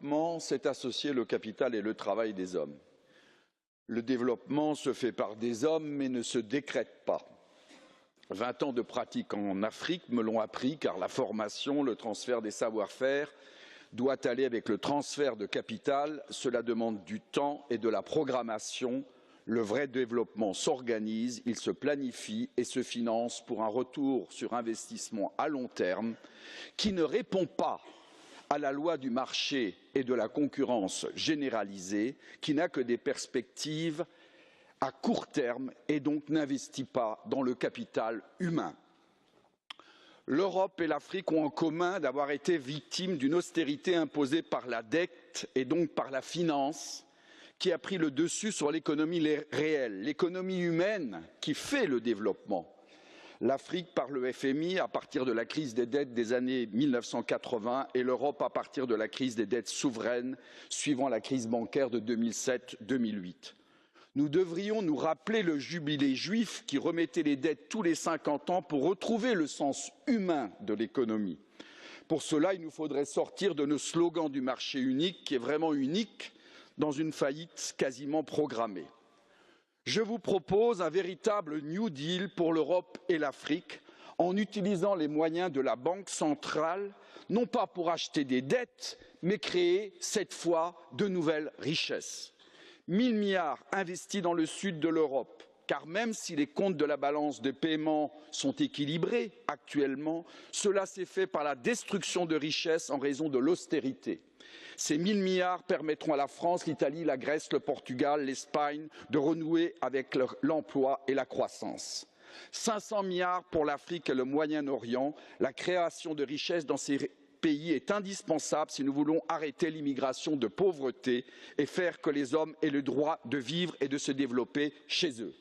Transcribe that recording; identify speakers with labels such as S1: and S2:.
S1: développement, c'est associer le capital et le travail des hommes. Le développement se fait par des hommes, mais ne se décrète pas. 20 ans de pratique en Afrique me l'ont appris, car la formation, le transfert des savoir-faire doit aller avec le transfert de capital. Cela demande du temps et de la programmation. Le vrai développement s'organise, il se planifie et se finance pour un retour sur investissement à long terme qui ne répond pas à la loi du marché et de la concurrence généralisée, qui n'a que des perspectives à court terme et donc n'investit pas dans le capital humain. L'Europe et l'Afrique ont en commun d'avoir été victimes d'une austérité imposée par la dette et donc par la finance, qui a pris le dessus sur l'économie réelle, l'économie humaine qui fait le développement. L'Afrique par le FMI à partir de la crise des dettes des années 1980 et l'Europe à partir de la crise des dettes souveraines suivant la crise bancaire de 2007-2008. Nous devrions nous rappeler le jubilé juif qui remettait les dettes tous les 50 ans pour retrouver le sens humain de l'économie. Pour cela, il nous faudrait sortir de nos slogans du marché unique, qui est vraiment unique, dans une faillite quasiment programmée. Je vous propose un véritable New Deal pour l'Europe et l'Afrique, en utilisant les moyens de la Banque centrale, non pas pour acheter des dettes, mais créer, cette fois, de nouvelles richesses. 1 000 milliards investis dans le sud de l'Europe, car même si les comptes de la balance des paiements sont équilibrés actuellement, cela s'est fait par la destruction de richesses en raison de l'austérité. Ces 1 000 milliards permettront à la France, l'Italie, la Grèce, le Portugal, l'Espagne de renouer avec l'emploi et la croissance. 500 milliards pour l'Afrique et le Moyen-Orient. La création de richesses dans ces pays est indispensable si nous voulons arrêter l'immigration de pauvreté et faire que les hommes aient le droit de vivre et de se développer chez eux.